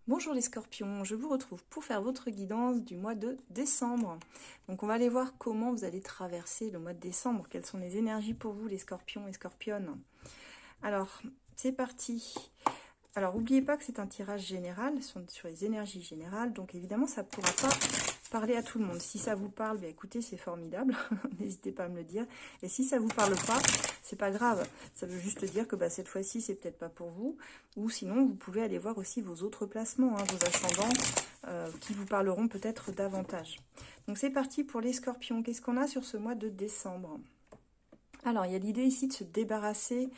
Bonjour les scorpions, je vous retrouve pour faire votre guidance du mois de décembre. Donc on va aller voir comment vous allez traverser le mois de décembre, quelles sont les énergies pour vous les scorpions et scorpionnes. Alors, c'est parti. Alors, n'oubliez pas que c'est un tirage général, sur les énergies générales, donc évidemment ça ne pourra pas parler à tout le monde. Si ça vous parle, bien écoutez, c'est formidable, n'hésitez pas à me le dire. Et si ça ne vous parle pas, c'est pas grave, ça veut juste dire que cette fois-ci, c'est peut-être pas pour vous, ou sinon vous pouvez aller voir aussi vos autres placements, vos ascendants, qui vous parleront peut-être davantage. Donc c'est parti pour les scorpions. Qu'est-ce qu'on a sur ce mois de décembre? Alors, il y a l'idée ici de se débarrasser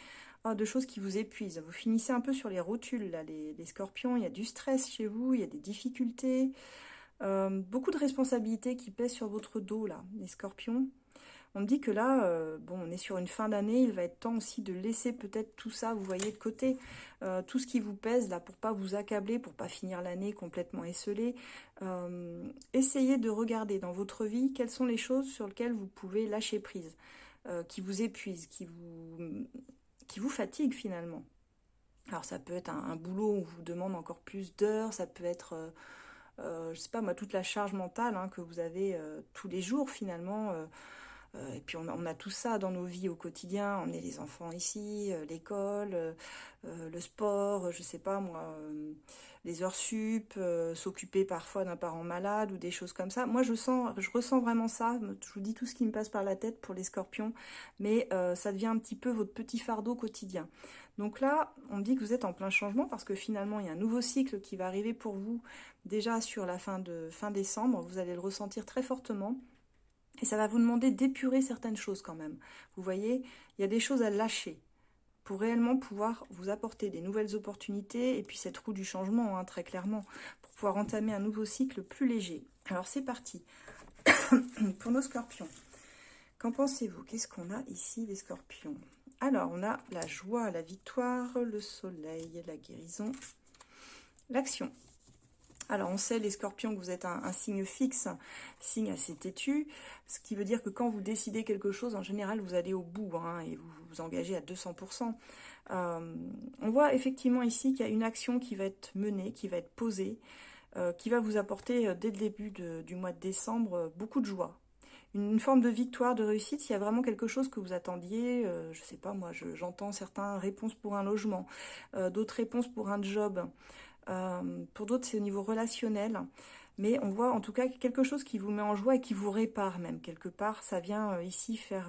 de choses qui vous épuisent. Vous finissez un peu sur les rotules, là, les scorpions. Il y a du stress chez vous, il y a des difficultés, beaucoup de responsabilités qui pèsent sur votre dos, là, les scorpions. On me dit que là, bon, on est sur une fin d'année, il va être temps aussi de laisser peut-être tout ça, vous voyez, de côté, tout ce qui vous pèse, là, pour pas vous accabler, pour pas finir l'année complètement esselée. Essayez de regarder dans votre vie quelles sont les choses sur lesquelles vous pouvez lâcher prise, qui vous épuisent, qui vous fatiguent finalement. Alors ça peut être un boulot où on vous demande encore plus d'heures, ça peut être, je sais pas moi, toute la charge mentale que vous avez tous les jours finalement. Et puis on a tout ça dans nos vies au quotidien. On est les enfants ici, l'école, le sport, je sais pas moi, les heures sup, s'occuper parfois d'un parent malade ou des choses comme ça. Moi je ressens vraiment ça. Je vous dis tout ce qui me passe par la tête pour les scorpions, mais ça devient un petit peu votre petit fardeau quotidien. Donc là, on me dit que vous êtes en plein changement parce que finalement il y a un nouveau cycle qui va arriver pour vous déjà sur la fin décembre. Vous allez le ressentir très fortement. Et ça va vous demander d'épurer certaines choses quand même. Vous voyez, il y a des choses à lâcher pour réellement pouvoir vous apporter des nouvelles opportunités et puis cette roue du changement, très clairement, pour pouvoir entamer un nouveau cycle plus léger. Alors c'est parti. Pour nos scorpions, qu'en pensez-vous? Qu'est-ce qu'on a ici, les scorpions? Alors, on a la joie, la victoire, le soleil, la guérison, l'action. Alors on sait les scorpions que vous êtes un signe fixe, signe assez têtu, ce qui veut dire que quand vous décidez quelque chose, en général vous allez au bout et vous vous engagez à 200%. On voit effectivement ici qu'il y a une action qui va être menée, qui va être posée, qui va vous apporter dès le début du mois de décembre beaucoup de joie. Une forme de victoire, de réussite, s'il y a vraiment quelque chose que vous attendiez, je sais pas moi, j'entends certaines réponses pour un logement, d'autres réponses pour un job. Pour d'autres, c'est au niveau relationnel. Mais on voit en tout cas quelque chose qui vous met en joie et qui vous répare même quelque part. Ça vient ici faire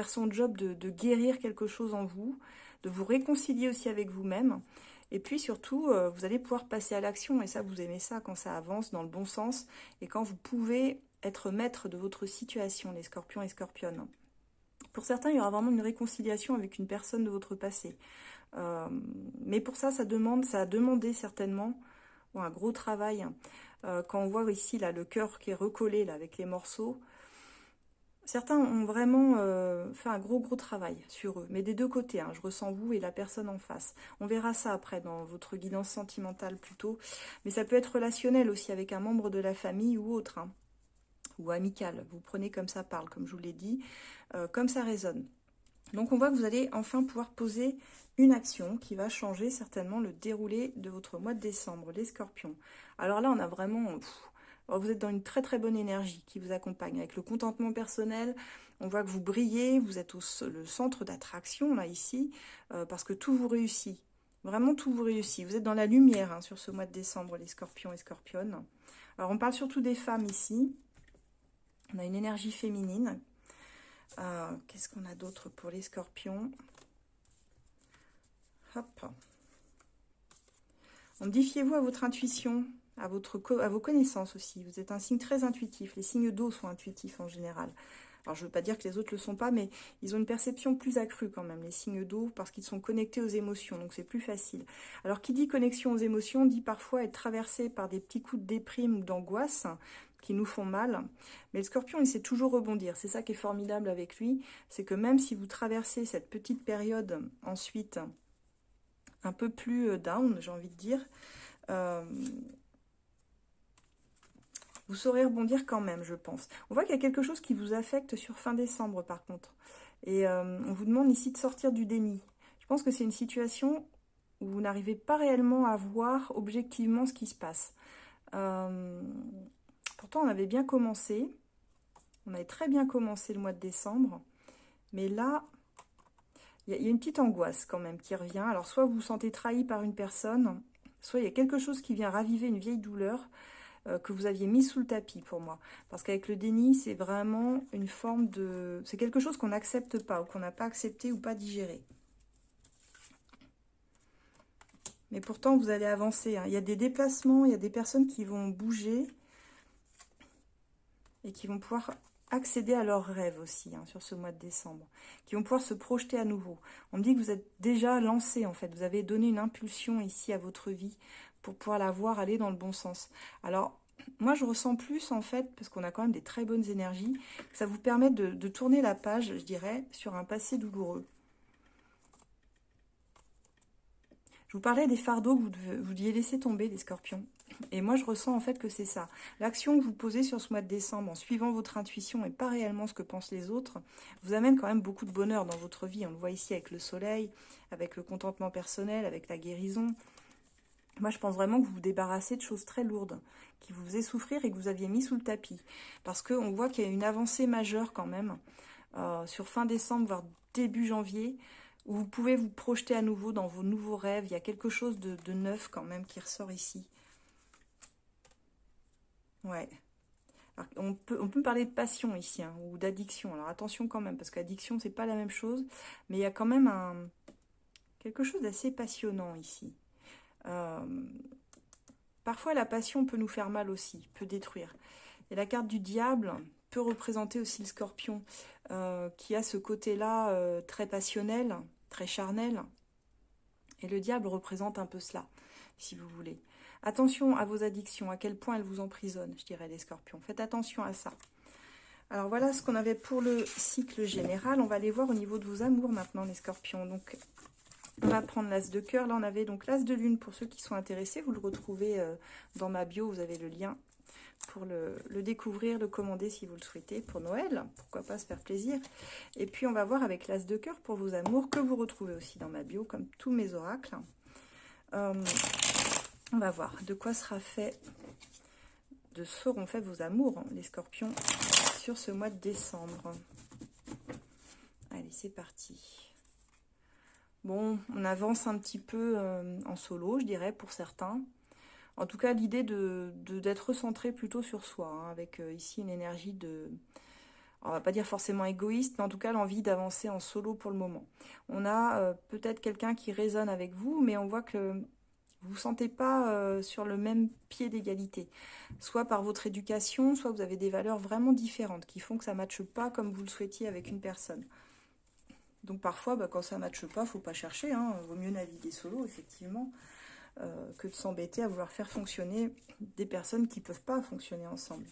son job de guérir quelque chose en vous, de vous réconcilier aussi avec vous-même. Et puis surtout, vous allez pouvoir passer à l'action. Et ça, vous aimez ça quand ça avance dans le bon sens. Et quand vous pouvez être maître de votre situation, les scorpions et scorpionnes. Pour certains, il y aura vraiment une réconciliation avec une personne de votre passé. Mais pour ça, ça a demandé certainement un gros travail. Quand on voit ici là, le cœur qui est recollé là, avec les morceaux, certains ont vraiment fait un gros travail sur eux. Mais des deux côtés, je ressens vous et la personne en face. On verra ça après dans votre guidance sentimentale plutôt. Mais ça peut être relationnel aussi avec un membre de la famille ou autre. Ou amical. Vous prenez comme ça parle, comme je vous l'ai dit, comme ça résonne. Donc on voit que vous allez enfin pouvoir poser une action qui va changer certainement le déroulé de votre mois de décembre, les scorpions. Alors là, on a vraiment... vous êtes dans une très bonne énergie qui vous accompagne. Avec le contentement personnel, on voit que vous brillez, vous êtes le centre d'attraction, là, ici, parce que tout vous réussit. Vraiment, tout vous réussit. Vous êtes dans la lumière sur ce mois de décembre, les scorpions et scorpionnes. Alors, on parle surtout des femmes ici. On a une énergie féminine. Qu'est-ce qu'on a d'autre pour les scorpions? Hop. On me dit, fiez-vous à votre intuition, à vos connaissances aussi. Vous êtes un signe très intuitif. Les signes d'eau sont intuitifs en général. Alors, je ne veux pas dire que les autres ne le sont pas, mais ils ont une perception plus accrue quand même, les signes d'eau, parce qu'ils sont connectés aux émotions, donc c'est plus facile. Alors, qui dit connexion aux émotions, dit parfois être traversé par des petits coups de déprime ou d'angoisse qui nous font mal. Mais le scorpion, il sait toujours rebondir. C'est ça qui est formidable avec lui, c'est que même si vous traversez cette petite période ensuite un peu plus down, j'ai envie de dire, vous saurez rebondir quand même, je pense. On voit qu'il y a quelque chose qui vous affecte sur fin décembre, par contre. Et on vous demande ici de sortir du déni. Je pense que c'est une situation où vous n'arrivez pas réellement à voir objectivement ce qui se passe. Pourtant, on avait bien commencé. On avait très bien commencé le mois de décembre. Mais là, il y a une petite angoisse quand même qui revient. Alors, soit vous vous sentez trahi par une personne, soit il y a quelque chose qui vient raviver une vieille douleur que vous aviez mis sous le tapis pour moi. Parce qu'avec le déni, c'est vraiment une forme de... C'est quelque chose qu'on n'accepte pas, ou qu'on n'a pas accepté ou pas digéré. Mais pourtant, vous allez avancer. Hein. Il y a des déplacements, il y a des personnes qui vont bouger et qui vont pouvoir accéder à leurs rêves aussi, hein, sur ce mois de décembre, qui vont pouvoir se projeter à nouveau. On me dit que vous êtes déjà lancé, en fait. Vous avez donné une impulsion ici à votre vie pour pouvoir la voir aller dans le bon sens. Alors, moi, je ressens plus, en fait, parce qu'on a quand même des très bonnes énergies, que ça vous permet de tourner la page, je dirais, sur un passé douloureux. Je vous parlais des fardeaux que vous deviez laisser tomber, les scorpions. Et moi, je ressens en fait que c'est ça. L'action que vous posez sur ce mois de décembre, en suivant votre intuition et pas réellement ce que pensent les autres, vous amène quand même beaucoup de bonheur dans votre vie. On le voit ici avec le soleil, avec le contentement personnel, avec la guérison. Moi, je pense vraiment que vous vous débarrassez de choses très lourdes, qui vous faisaient souffrir et que vous aviez mis sous le tapis. Parce qu'on voit qu'il y a une avancée majeure quand même, sur fin décembre, voire début janvier, où vous pouvez vous projeter à nouveau dans vos nouveaux rêves. Il y a quelque chose de neuf quand même qui ressort ici. Ouais. Alors, on peut parler de passion ici, hein, ou d'addiction. Alors attention quand même, parce qu'addiction, c'est pas la même chose. Mais il y a quand même quelque chose d'assez passionnant ici. Parfois, la passion peut nous faire mal aussi, peut détruire. Et la carte du diable peut représenter aussi le scorpion, qui a ce côté-là très passionnel, très charnel. Et le diable représente un peu cela, si vous voulez. Attention à vos addictions, à quel point elles vous emprisonnent, je dirais, les scorpions. Faites attention à ça. Alors voilà ce qu'on avait pour le cycle général. On va aller voir au niveau de vos amours maintenant, les scorpions. Donc, on va prendre l'as de cœur. Là, on avait donc l'as de lune pour ceux qui sont intéressés. Vous le retrouvez dans ma bio, vous avez le lien pour le découvrir, le commander si vous le souhaitez pour Noël. Pourquoi pas se faire plaisir. Et puis, on va voir avec l'as de cœur pour vos amours, que vous retrouvez aussi dans ma bio, comme tous mes oracles. On va voir de quoi seront faits vos amours, les scorpions, sur ce mois de décembre. Allez, c'est parti. Bon, on avance un petit peu en solo, je dirais, pour certains. En tout cas, l'idée d'être recentré plutôt sur soi, hein, avec ici une énergie de... On va pas dire forcément égoïste, mais en tout cas l'envie d'avancer en solo pour le moment. On a peut-être quelqu'un qui résonne avec vous, mais on voit que vous ne vous sentez pas sur le même pied d'égalité. Soit par votre éducation, soit vous avez des valeurs vraiment différentes qui font que ça ne matche pas comme vous le souhaitiez avec une personne. Donc parfois, quand ça ne matche pas, il ne faut pas chercher. Hein. Vaut mieux naviguer solo, effectivement, que de s'embêter à vouloir faire fonctionner des personnes qui ne peuvent pas fonctionner ensemble.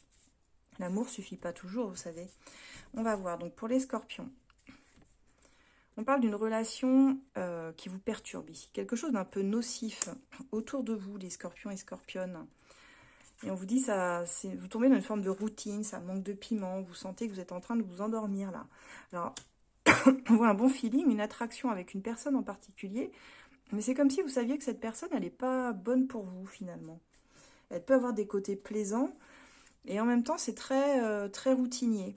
L'amour ne suffit pas toujours, vous savez. On va voir. Donc pour les scorpions, on parle d'une relation qui vous perturbe ici. Quelque chose d'un peu nocif autour de vous, les scorpions et scorpionnes. Et on vous dit, vous tombez dans une forme de routine, ça manque de piment, vous sentez que vous êtes en train de vous endormir là. Alors, on voit un bon feeling, une attraction avec une personne en particulier, mais c'est comme si vous saviez que cette personne, elle n'est pas bonne pour vous finalement. Elle peut avoir des côtés plaisants, et en même temps, c'est très, très routinier.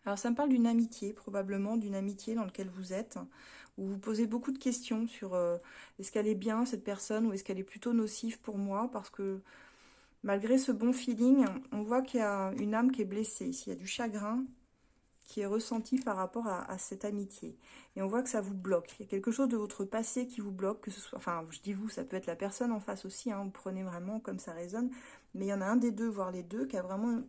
Alors, ça me parle d'une amitié, probablement, d'une amitié dans laquelle vous êtes, où vous posez beaucoup de questions sur est-ce qu'elle est bien, cette personne, ou est-ce qu'elle est plutôt nocive pour moi, parce que malgré ce bon feeling, on voit qu'il y a une âme qui est blessée. Ici, il y a du chagrin qui est ressenti par rapport à cette amitié. Et on voit que ça vous bloque. Il y a quelque chose de votre passé qui vous bloque, que ce soit... Enfin, je dis vous, ça peut être la personne en face aussi, hein, vous prenez vraiment comme ça résonne. Mais il y en a un des deux, voire les deux, qui a vraiment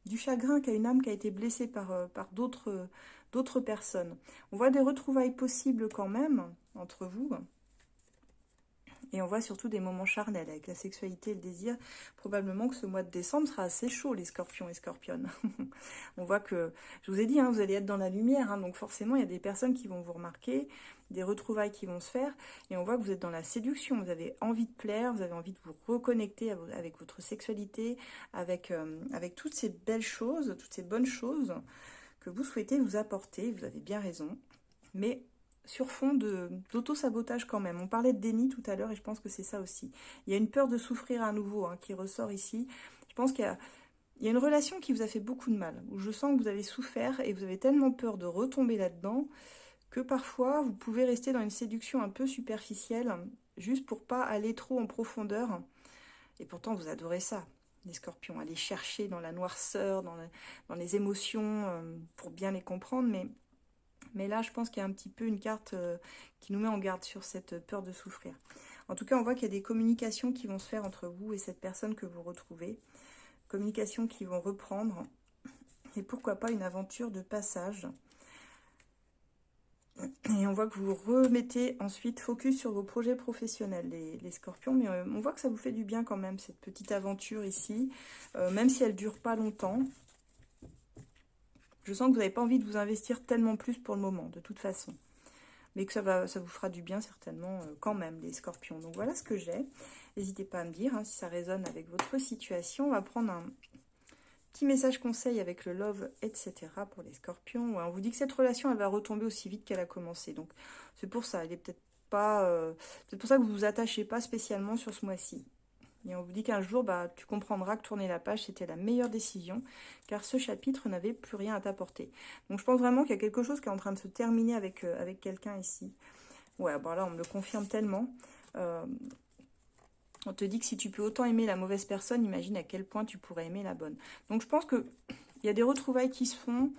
du chagrin, qui a une âme qui a été blessée par d'autres personnes. On voit des retrouvailles possibles quand même entre vous. Et on voit surtout des moments charnels avec la sexualité et le désir. Probablement que ce mois de décembre sera assez chaud, les scorpions et scorpionnes. On voit que, je vous ai dit, hein, vous allez être dans la lumière. Hein, donc forcément, il y a des personnes qui vont vous remarquer, des retrouvailles qui vont se faire. Et on voit que vous êtes dans la séduction. Vous avez envie de plaire, vous avez envie de vous reconnecter avec votre sexualité, avec toutes ces belles choses, toutes ces bonnes choses que vous souhaitez vous apporter. Vous avez bien raison. Mais sur fond d'auto-sabotage quand même. On parlait de déni tout à l'heure et je pense que c'est ça aussi. Il y a une peur de souffrir à nouveau hein, qui ressort ici. Je pense qu'il y a une relation qui vous a fait beaucoup de mal, où je sens que vous avez souffert et vous avez tellement peur de retomber là-dedans que parfois vous pouvez rester dans une séduction un peu superficielle, juste pour pas aller trop en profondeur. Et pourtant vous adorez ça, les scorpions, aller chercher dans la noirceur, dans les émotions, pour bien les comprendre, mais là je pense qu'il y a un petit peu une carte qui nous met en garde sur cette peur de souffrir. En tout cas, on voit qu'il y a des communications qui vont se faire entre vous et cette personne que vous retrouvez, communications qui vont reprendre, et pourquoi pas une aventure de passage. Et on voit que vous remettez ensuite focus sur vos projets professionnels, les scorpions. Mais on voit que ça vous fait du bien quand même, cette petite aventure ici. Même si elle ne dure pas longtemps. Je sens que vous n'avez pas envie de vous investir tellement plus pour le moment, de toute façon. Mais que ça vous fera du bien certainement quand même, les scorpions. Donc voilà ce que j'ai. N'hésitez pas à me dire hein, si ça résonne avec votre situation. On va prendre un petit message conseil avec le love, etc. pour les scorpions. Ouais, on vous dit que cette relation, elle va retomber aussi vite qu'elle a commencé. Donc, c'est pour ça. Elle est peut-être pas... c'est pour ça que vous vous attachez pas spécialement sur ce mois-ci. Et on vous dit qu'un jour, bah, tu comprendras que tourner la page, c'était la meilleure décision, car ce chapitre n'avait plus rien à t'apporter. Donc, je pense vraiment qu'il y a quelque chose qui est en train de se terminer avec quelqu'un ici. Ouais, bon là, on me le confirme tellement. On te dit que si tu peux autant aimer la mauvaise personne, imagine à quel point tu pourrais aimer la bonne. Donc je pense qu'il y a des retrouvailles qui se font,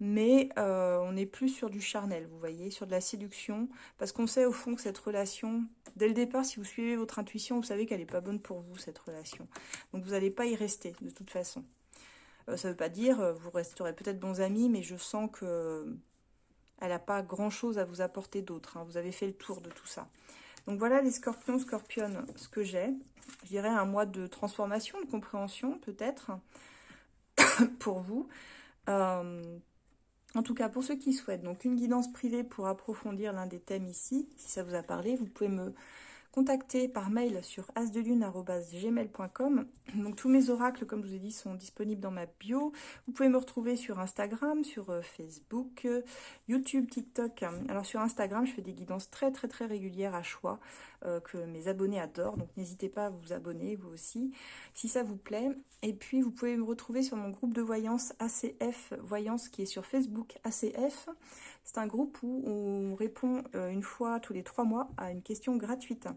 mais on est plus sur du charnel, vous voyez, sur de la séduction, parce qu'on sait au fond que cette relation, dès le départ, si vous suivez votre intuition, vous savez qu'elle n'est pas bonne pour vous, cette relation. Donc vous n'allez pas y rester, de toute façon. Ça ne veut pas dire, vous resterez peut-être bons amis, mais je sens que elle n'a pas grand-chose à vous apporter d'autre. Hein. Vous avez fait le tour de tout ça. Donc voilà les scorpions, scorpionnes, ce que j'ai. Je dirais un mois de transformation, de compréhension peut-être pour vous. En tout cas, pour ceux qui souhaitent donc une guidance privée pour approfondir l'un des thèmes ici, si ça vous a parlé, vous pouvez me contacter par mail sur asdelune@gmail.com. Donc tous mes oracles, comme je vous ai dit, sont disponibles dans ma bio. Vous pouvez me retrouver sur Instagram, sur Facebook, YouTube, TikTok. Alors sur Instagram, je fais des guidances très très très régulières à choix que mes abonnés adorent. Donc n'hésitez pas à vous abonner, vous aussi, si ça vous plaît. Et puis vous pouvez me retrouver sur mon groupe de voyance ACF Voyance qui est sur Facebook ACF. C'est un groupe où on répond une fois tous les 3 mois à une question gratuite.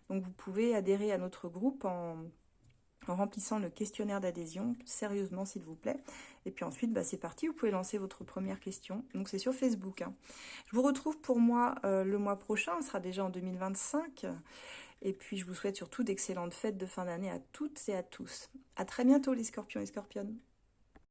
Donc vous pouvez adhérer à notre groupe en remplissant le questionnaire d'adhésion, sérieusement s'il vous plaît. Et puis ensuite, bah, c'est parti, vous pouvez lancer votre première question. Donc c'est sur Facebook. Hein. Je vous retrouve pour moi le mois prochain, on sera déjà en 2025. Et puis je vous souhaite surtout d'excellentes fêtes de fin d'année à toutes et à tous. À très bientôt les scorpions et scorpionnes.